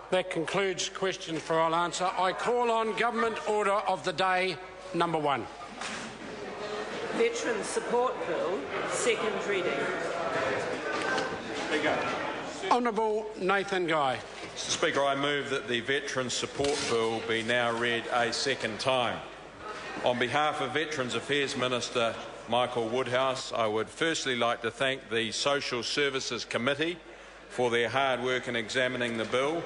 That concludes questions for oral answer. I call on Government Order of the Day number 1. Veteran Support Bill, second reading. Honourable Nathan Guy. Mr Speaker, I move that the Veteran Support Bill be now read a second time. On behalf of Veterans Affairs Minister Michael Woodhouse, I would firstly like to thank the Social Services Committee for their hard work in examining the bill.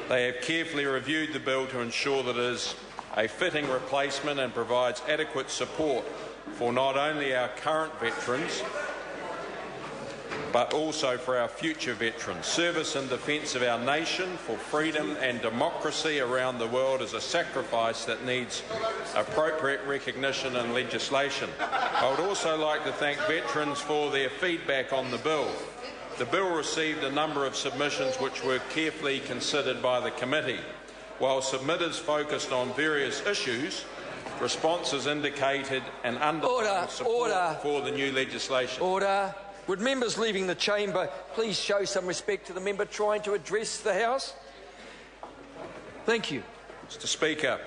They have carefully reviewed the bill to ensure that it is a fitting replacement and provides adequate support for not only our current veterans but also for our future veterans. Service and defence of our nation for freedom and democracy around the world is a sacrifice that needs appropriate recognition and legislation. I would also like to thank veterans for their feedback on the bill. The bill received a number of submissions which were carefully considered by the committee. While submitters focused on various issues, responses indicated an underlying support for the new legislation. Order. Would members leaving the chamber please show some respect to the member trying to address the House? Thank you. Mr Speaker,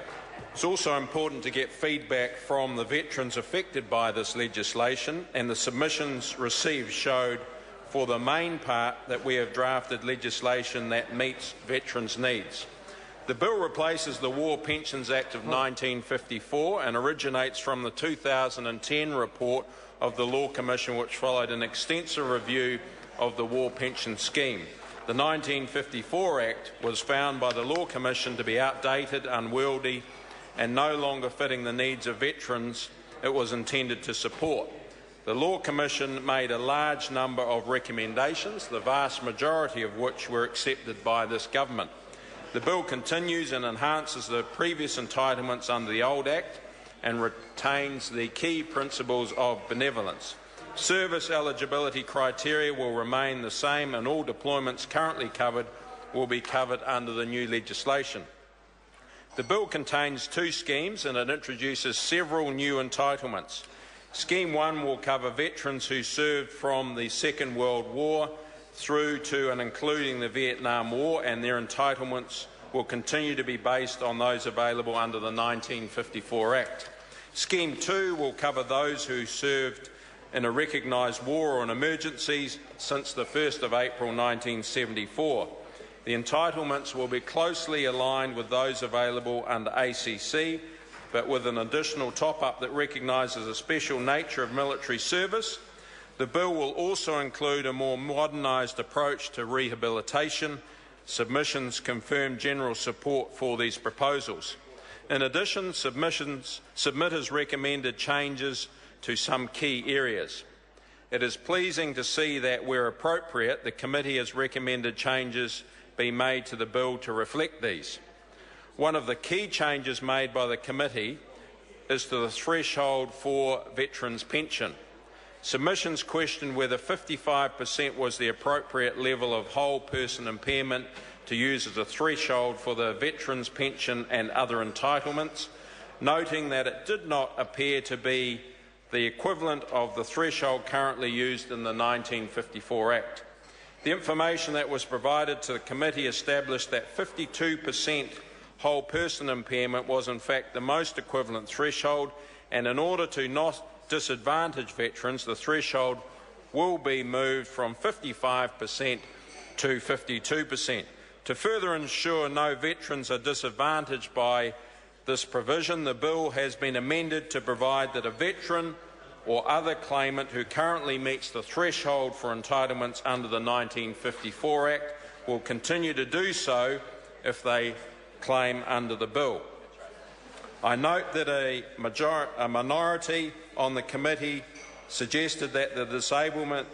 it's also important to get feedback from the veterans affected by this legislation, and the submissions received showed for the main part that we have drafted legislation that meets veterans' needs. The bill replaces the War Pensions Act of 1954 and originates from the 2010 report of the Law Commission, which followed an extensive review of the War Pension Scheme. The 1954 Act was found by the Law Commission to be outdated, unwieldy and no longer fitting the needs of veterans it was intended to support. The Law Commission made a large number of recommendations, the vast majority of which were accepted by this government. The bill continues and enhances the previous entitlements under the old Act and retains the key principles of benevolence. Service eligibility criteria will remain the same, and all deployments currently covered will be covered under the new legislation. The bill contains 2 schemes and it introduces several new entitlements. Scheme 1 will cover veterans who served from the Second World War through to and including the Vietnam War, and their entitlements will continue to be based on those available under the 1954 Act. Scheme 2 will cover those who served in a recognised war or an emergency since the 1st of April 1974. The entitlements will be closely aligned with those available under ACC, but with an additional top-up that recognises the special nature of military service. The bill will also include a more modernised approach to rehabilitation. Submissions confirm general support for these proposals. In addition, submitters recommended changes to some key areas. It is pleasing to see that, where appropriate, the committee has recommended changes be made to the bill to reflect these. One of the key changes made by the committee is to the threshold for veterans' pension. Submissions questioned whether 55% was the appropriate level of whole person impairment to use as a threshold for the veterans' pension and other entitlements, noting that it did not appear to be the equivalent of the threshold currently used in the 1954 Act. The information that was provided to the committee established that 52% whole person impairment was in fact the most equivalent threshold, and in order to not disadvantage veterans, the threshold will be moved from 55% to 52%. To further ensure no veterans are disadvantaged by this provision, the bill has been amended to provide that a veteran or other claimant who currently meets the threshold for entitlements under the 1954 Act will continue to do so if they claim under the bill. I note that a minority on the committee suggested that the disablement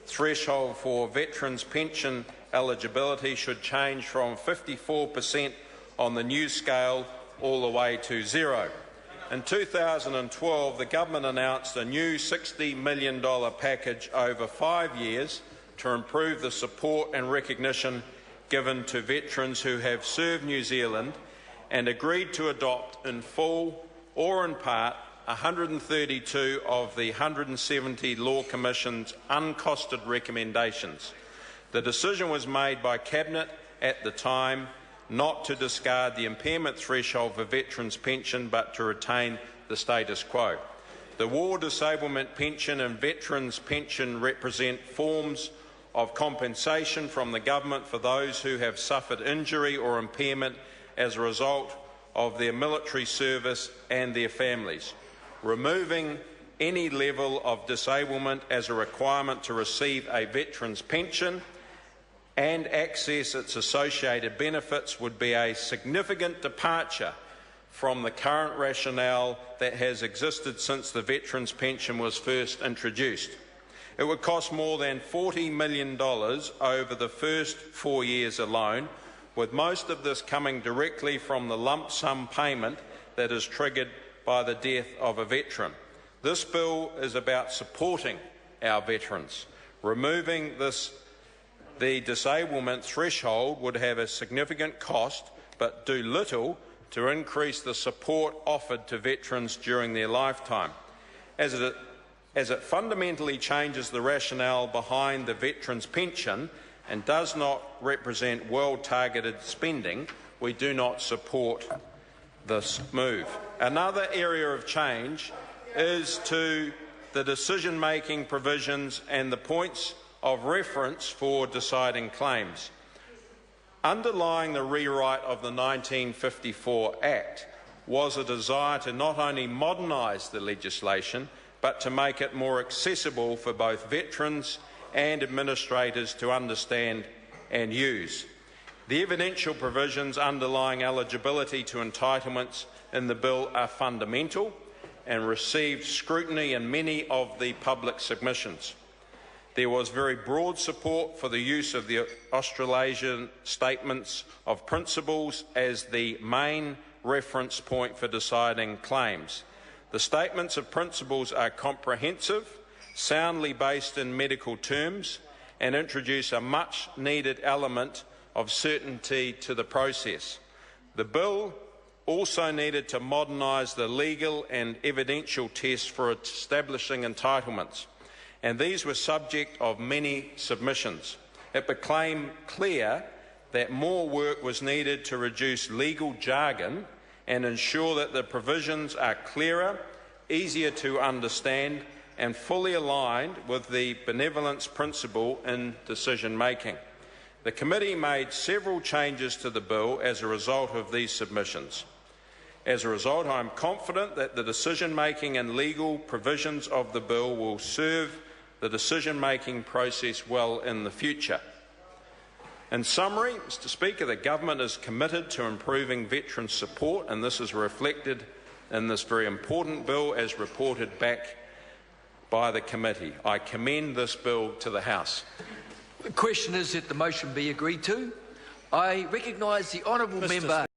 threshold for veterans' pension eligibility should change from 54% on the new scale all the way to 0. In 2012, the government announced a new $60 million package over 5 years to improve the support and recognition given to veterans who have served New Zealand, and agreed to adopt in full or in part 132 of the 170 Law Commission's uncosted recommendations. The decision was made by Cabinet at the time not to discard the impairment threshold for veterans' pension but to retain the status quo. The war disablement pension and veterans' pension represent forms of compensation from the government for those who have suffered injury or impairment as a result of their military service and their families. Removing any level of disablement as a requirement to receive a veteran's pension and access its associated benefits would be a significant departure from the current rationale that has existed since the veterans' pension was first introduced. It would cost more than $40 million over the first 4 years alone, with most of this coming directly from the lump sum payment that is triggered by the death of a veteran. This bill is about supporting our veterans. Removing the disablement threshold would have a significant cost but do little to increase the support offered to veterans during their lifetime, as it fundamentally changes the rationale behind the veterans' pension and does not represent well-targeted spending. We do not support this move. Another area of change is to the decision-making provisions and the points of reference for deciding claims. Underlying the rewrite of the 1954 Act was a desire to not only modernise the legislation but to make it more accessible for both veterans and administrators to understand and use. The evidential provisions underlying eligibility to entitlements in the bill are fundamental and received scrutiny in many of the public submissions. There was very broad support for the use of the Australasian Statements of Principles as the main reference point for deciding claims. The Statements of Principles are comprehensive, soundly based in medical terms, and introduce a much-needed element of certainty to the process. The bill also needed to modernise the legal and evidential tests for establishing entitlements, and these were subject of many submissions. It became clear that more work was needed to reduce legal jargon and ensure that the provisions are clearer, easier to understand, and fully aligned with the benevolence principle in decision-making. The committee made several changes to the bill as a result of these submissions. As a result, I am confident that the decision-making and legal provisions of the bill will serve the decision-making process well in the future. In summary, Mr. Speaker, the government is committed to improving veteran support, and this is reflected in this very important bill as reported back by the committee. I commend this bill to the House. The question is that the motion be agreed to. I recognise the honourable member.